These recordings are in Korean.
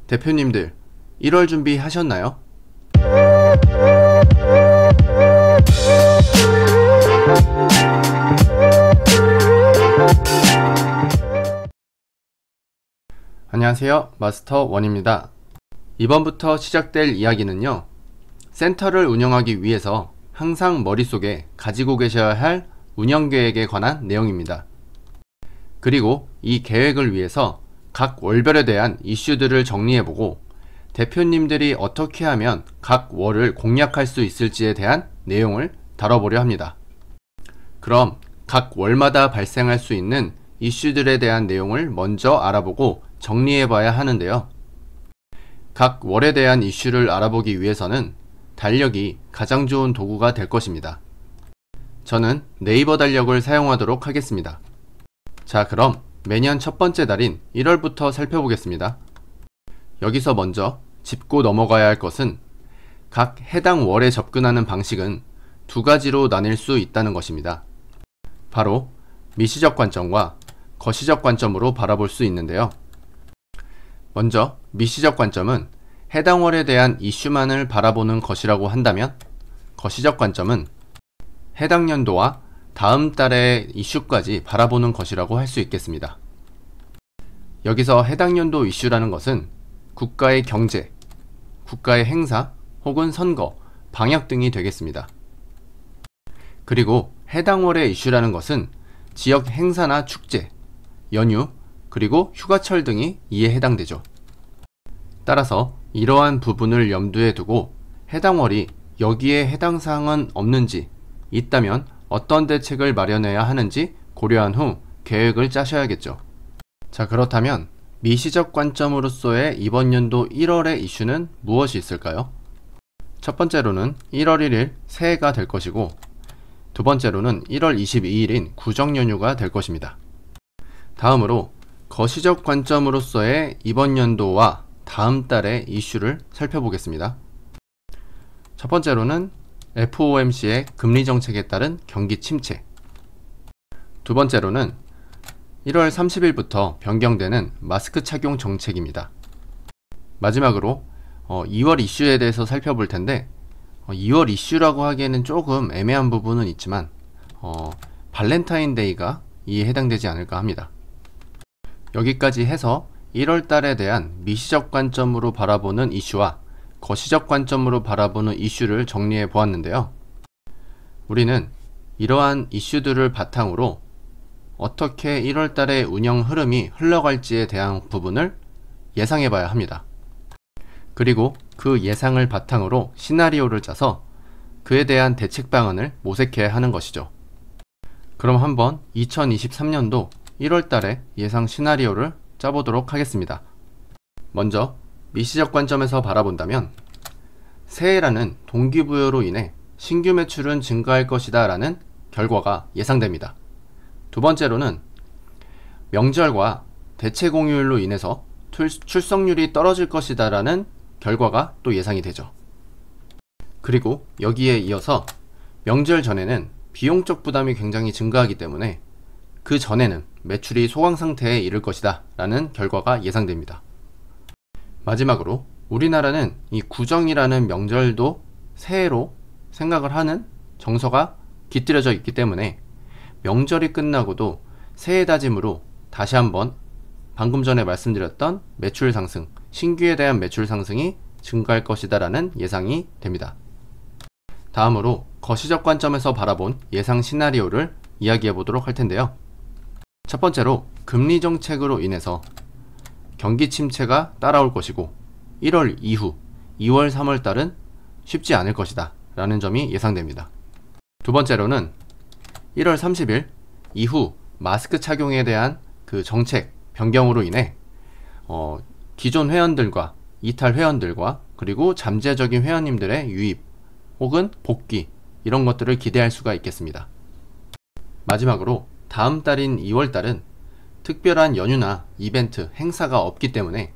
대표님들, 1월 준비 하셨나요? 안녕하세요, 마스터 원입니다. 이번부터 시작될 이야기는요, 센터를 운영하기 위해서 항상 머릿속에 가지고 계셔야 할 운영계획에 관한 내용입니다. 그리고 이 계획을 위해서 각 월별에 대한 이슈들을 정리해보고 대표님들이 어떻게 하면 각 월을 공략할 수 있을지에 대한 내용을 다뤄보려 합니다. 그럼 각 월마다 발생할 수 있는 이슈들에 대한 내용을 먼저 알아보고 정리해봐야 하는데요. 각 월에 대한 이슈를 알아보기 위해서는 달력이 가장 좋은 도구가 될 것입니다. 저는 네이버 달력을 사용하도록 하겠습니다. 자, 그럼 매년 첫 번째 달인 1월부터 살펴보겠습니다. 여기서 먼저 짚고 넘어가야 할 것은 각 해당 월에 접근하는 방식은 두 가지로 나뉠 수 있다는 것입니다. 바로 미시적 관점과 거시적 관점으로 바라볼 수 있는데요. 먼저 미시적 관점은 해당 월에 대한 이슈만을 바라보는 것이라고 한다면, 거시적 관점은 해당 연도와 다음 달의 이슈까지 바라보는 것이라고 할 수 있겠습니다. 여기서 해당 연도 이슈라는 것은 국가의 경제, 국가의 행사 혹은 선거, 방역 등이 되겠습니다. 그리고 해당 월의 이슈라는 것은 지역 행사나 축제, 연휴, 그리고 휴가철 등이 이에 해당되죠. 따라서 이러한 부분을 염두에 두고 해당 월이 여기에 해당 사항은 없는지, 있다면 어떤 대책을 마련해야 하는지 고려한 후 계획을 짜셔야겠죠. 자, 그렇다면 미시적 관점으로서의 이번 연도 1월의 이슈는 무엇이 있을까요? 첫 번째로는 1월 1일 새해가 될 것이고, 두 번째로는 1월 22일인 구정연휴가 될 것입니다. 다음으로 거시적 관점으로서의 이번 연도와 다음 달의 이슈를 살펴보겠습니다. 첫 번째로는 FOMC의 금리 정책에 따른 경기 침체, 두 번째로는 1월 30일부터 변경되는 마스크 착용 정책입니다. 마지막으로 2월 이슈에 대해서 살펴볼 텐데, 2월 이슈라고 하기에는 조금 애매한 부분은 있지만 발렌타인데이가 이에 해당되지 않을까 합니다. 여기까지 해서 1월 달에 대한 미시적 관점으로 바라보는 이슈와 거시적 관점으로 바라보는 이슈를 정리해 보았는데요. 우리는 이러한 이슈들을 바탕으로 어떻게 1월 달의 운영 흐름이 흘러갈지에 대한 부분을 예상해 봐야 합니다. 그리고 그 예상을 바탕으로 시나리오를 짜서 그에 대한 대책 방안을 모색해야 하는 것이죠. 그럼 한번 2023년도 1월 달의 예상 시나리오를 짜보도록 하겠습니다. 먼저 미시적 관점에서 바라본다면 새해라는 동기부여로 인해 신규 매출은 증가할 것이다 라는 결과가 예상됩니다. 두 번째로는 명절과 대체 공휴일로 인해서 출석률이 떨어질 것이다 라는 결과가 또 예상이 되죠. 그리고 여기에 이어서 명절 전에는 비용적 부담이 굉장히 증가하기 때문에 그 전에는 매출이 소강 상태에 이를 것이다 라는 결과가 예상됩니다. 마지막으로 우리나라는 이 구정이라는 명절도 새해로 생각을 하는 정서가 깃들여져 있기 때문에 명절이 끝나고도 새해 다짐으로 다시 한번 방금 전에 말씀드렸던 매출 상승, 신규에 대한 매출 상승이 증가할 것이다 라는 예상이 됩니다. 다음으로 거시적 관점에서 바라본 예상 시나리오를 이야기해 보도록 할 텐데요. 첫 번째로 금리 정책으로 인해서 경기 침체가 따라올 것이고 1월 이후 2월 3월 달은 쉽지 않을 것이다 라는 점이 예상됩니다. 두 번째로는 1월 30일 이후 마스크 착용에 대한 그 정책 변경으로 인해 기존 회원들과 이탈 회원들과 그리고 잠재적인 회원님들의 유입 혹은 복귀, 이런 것들을 기대할 수가 있겠습니다. 마지막으로 다음 달인 2월 달은 특별한 연휴나 이벤트, 행사가 없기 때문에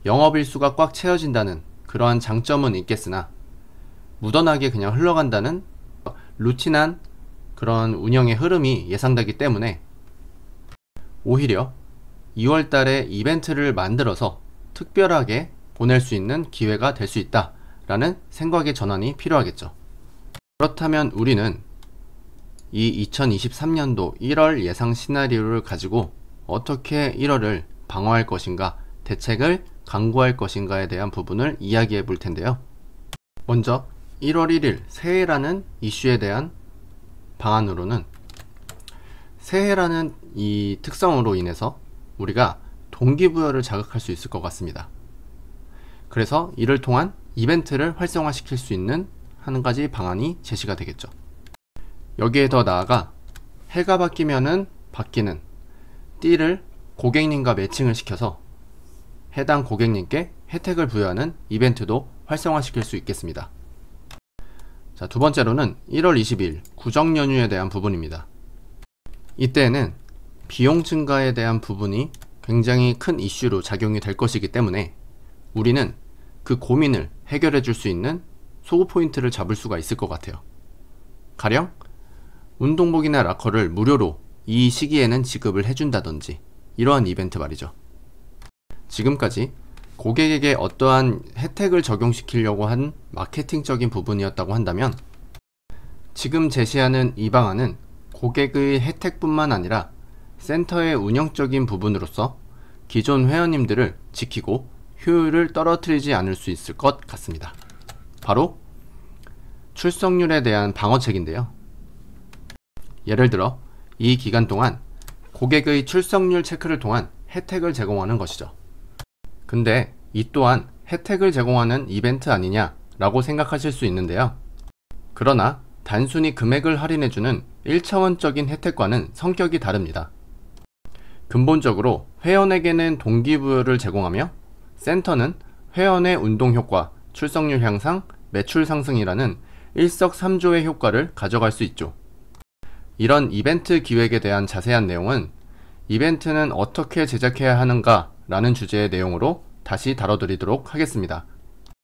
영업일수가 꽉 채워진다는 그러한 장점은 있겠으나 무던하게 그냥 흘러간다는 루틴한 그런 운영의 흐름이 예상되기 때문에 오히려 2월 달에 이벤트를 만들어서 특별하게 보낼 수 있는 기회가 될 수 있다 라는 생각의 전환이 필요하겠죠. 그렇다면 우리는 이 2023년도 1월 예상 시나리오를 가지고 어떻게 1월을 방어할 것인가, 대책을 강구할 것인가에 대한 부분을 이야기해 볼 텐데요. 먼저 1월 1일 새해라는 이슈에 대한 방안으로는, 새해라는 이 특성으로 인해서 우리가 동기부여를 자극할 수 있을 것 같습니다. 그래서 이를 통한 이벤트를 활성화시킬 수 있는 한 가지 방안이 제시가 되겠죠. 여기에 더 나아가 해가 바뀌면은 바뀌는 띠를 고객님과 매칭을 시켜서 해당 고객님께 혜택을 부여하는 이벤트도 활성화시킬 수 있겠습니다. 자, 두 번째로는 1월 20일 구정 연휴에 대한 부분입니다. 이때에는 비용 증가에 대한 부분이 굉장히 큰 이슈로 작용이 될 것이기 때문에 우리는 그 고민을 해결해 줄 수 있는 소구 포인트를 잡을 수가 있을 것 같아요. 가령 운동복이나 락커를 무료로 이 시기에는 지급을 해준다든지 이러한 이벤트 말이죠. 지금까지 고객에게 어떠한 혜택을 적용시키려고 한 마케팅적인 부분이었다고 한다면, 지금 제시하는 이 방안은 고객의 혜택뿐만 아니라 센터의 운영적인 부분으로서 기존 회원님들을 지키고 효율을 떨어뜨리지 않을 수 있을 것 같습니다. 바로 출석률에 대한 방어책인데요. 예를 들어 이 기간 동안 고객의 출석률 체크를 통한 혜택을 제공하는 것이죠. 근데 이 또한 혜택을 제공하는 이벤트 아니냐 라고 생각하실 수 있는데요. 그러나 단순히 금액을 할인해주는 1차원적인 혜택과는 성격이 다릅니다. 근본적으로 회원에게는 동기부여를 제공하며 센터는 회원의 운동 효과, 출석률 향상, 매출 상승이라는 일석삼조의 효과를 가져갈 수 있죠. 이런 이벤트 기획에 대한 자세한 내용은 이벤트는 어떻게 제작해야 하는가 라는 주제의 내용으로 다시 다뤄드리도록 하겠습니다.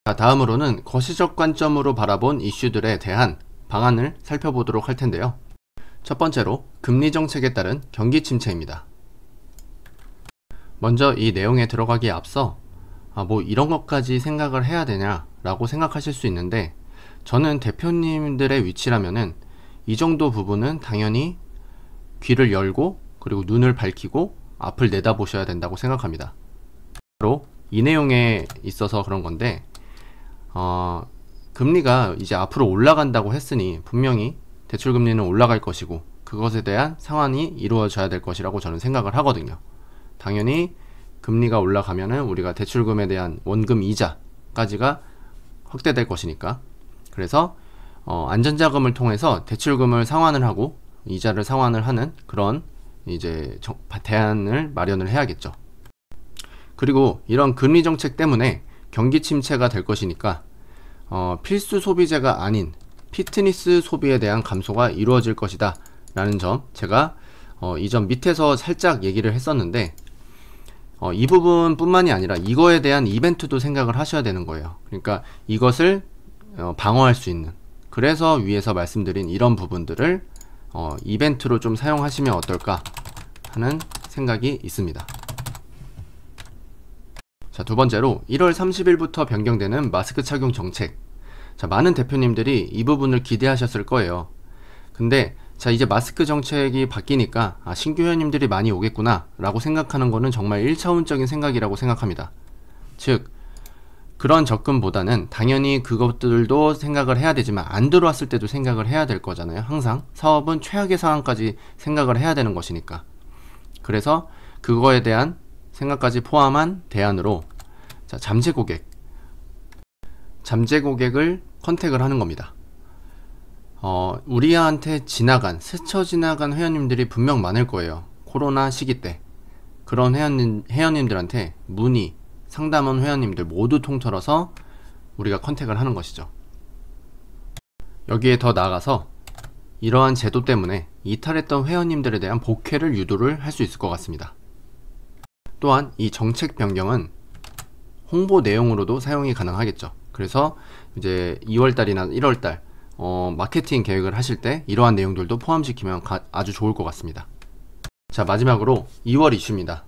자, 다음으로는 거시적 관점으로 바라본 이슈들에 대한 방안을 살펴보도록 할 텐데요. 첫 번째로 금리 정책에 따른 경기 침체입니다. 먼저 이 내용에 들어가기에 앞서 뭐 이런 것까지 생각을 해야 되냐 라고 생각하실 수 있는데, 저는 대표님들의 위치라면은 이 정도 부분은 당연히 귀를 열고 그리고 눈을 밝히고 앞을 내다보셔야 된다고 생각합니다. 바로 이 내용에 있어서 그런 건데, 금리가 이제 앞으로 올라간다고 했으니 분명히 대출금리는 올라갈 것이고 그것에 대한 상환이 이루어져야 될 것이라고 저는 생각을 하거든요. 당연히 금리가 올라가면은 우리가 대출금에 대한 원금 이자까지가 확대될 것이니까, 그래서 안전자금을 통해서 대출금을 상환을 하고 이자를 상환을 하는 그런 이제 대안을 마련을 해야겠죠. 그리고 이런 금리 정책 때문에 경기 침체가 될 것이니까 필수 소비재가 아닌 피트니스 소비에 대한 감소가 이루어질 것이다 라는 점, 제가 이 점 밑에서 살짝 얘기를 했었는데, 이 부분 뿐만이 아니라 이거에 대한 이벤트도 생각을 하셔야 되는 거예요. 그러니까 이것을 방어할 수 있는, 그래서 위에서 말씀드린 이런 부분들을 이벤트로 좀 사용하시면 어떨까 하는 생각이 있습니다. 자, 두 번째로 1월 30일부터 변경되는 마스크 착용 정책. 자, 많은 대표님들이 이 부분을 기대하셨을 거예요. 근데 자, 이제 마스크 정책이 바뀌니까 신규 회원님들이 많이 오겠구나 라고 생각하는 거는 정말 1차원적인 생각이라고 생각합니다. 즉 그런 접근보다는 당연히 그것들도 생각을 해야 되지만 안 들어왔을 때도 생각을 해야 될 거잖아요. 항상 사업은 최악의 상황까지 생각을 해야 되는 것이니까. 그래서 그거에 대한 생각까지 포함한 대안으로, 자, 잠재 고객을 컨택을 하는 겁니다. 우리한테 스쳐 지나간 회원님들이 분명 많을 거예요. 코로나 시기 때 그런 회원님들한테 문의, 상담원 회원님들 모두 통틀어서 우리가 컨택을 하는 것이죠. 여기에 더 나아가서 이러한 제도 때문에 이탈했던 회원님들에 대한 복회를 유도를 할 수 있을 것 같습니다. 또한 이 정책 변경은 홍보 내용으로도 사용이 가능하겠죠. 그래서 이제 2월달이나 1월달 마케팅 계획을 하실 때 이러한 내용들도 포함시키면 아주 좋을 것 같습니다. 자, 마지막으로 2월 이슈입니다.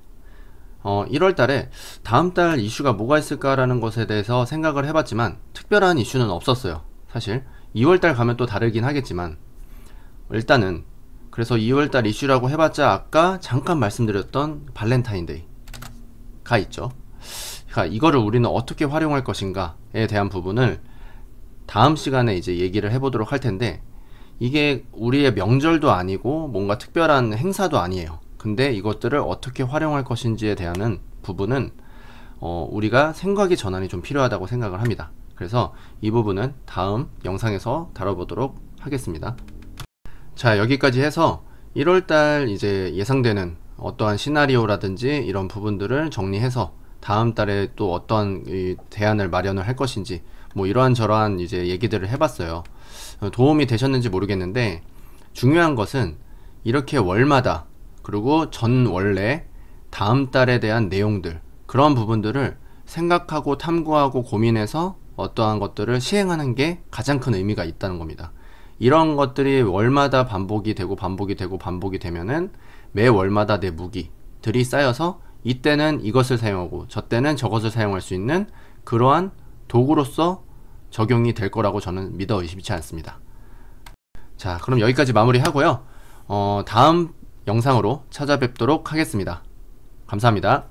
1월 달에 다음 달 이슈가 뭐가 있을까라는 것에 대해서 생각을 해봤지만 특별한 이슈는 없었어요. 사실 2월 달 가면 또 다르긴 하겠지만 일단은 그래서 2월 달 이슈라고 해봤자 아까 잠깐 말씀드렸던 발렌타인데이가 있죠. 그러니까 이거를 우리는 어떻게 활용할 것인가에 대한 부분을 다음 시간에 이제 얘기를 해보도록 할 텐데, 이게 우리의 명절도 아니고 뭔가 특별한 행사도 아니에요. 근데 이것들을 어떻게 활용할 것인지에 대한 부분은 우리가 생각의 전환이 좀 필요하다고 생각을 합니다. 그래서 이 부분은 다음 영상에서 다뤄보도록 하겠습니다. 자, 여기까지 해서 1월달 이제 예상되는 어떠한 시나리오라든지 이런 부분들을 정리해서 다음 달에 또 어떤 대안을 마련을 할 것인지 뭐 이러한 저러한 이제 얘기들을 해봤어요. 도움이 되셨는지 모르겠는데, 중요한 것은 이렇게 월마다 그리고 전월내 다음 달에 대한 내용들, 그런 부분들을 생각하고 탐구하고 고민해서 어떠한 것들을 시행하는 게 가장 큰 의미가 있다는 겁니다. 이런 것들이 월마다 반복이 되고 반복이 되고 반복이 되면은 매 월마다 내 무기들이 쌓여서 이때는 이것을 사용하고 저때는 저것을 사용할 수 있는 그러한 도구로서 적용이 될 거라고 저는 믿어 의심치 않습니다. 자, 그럼 여기까지 마무리하고요. 다음 영상으로 찾아뵙도록 하겠습니다. 감사합니다.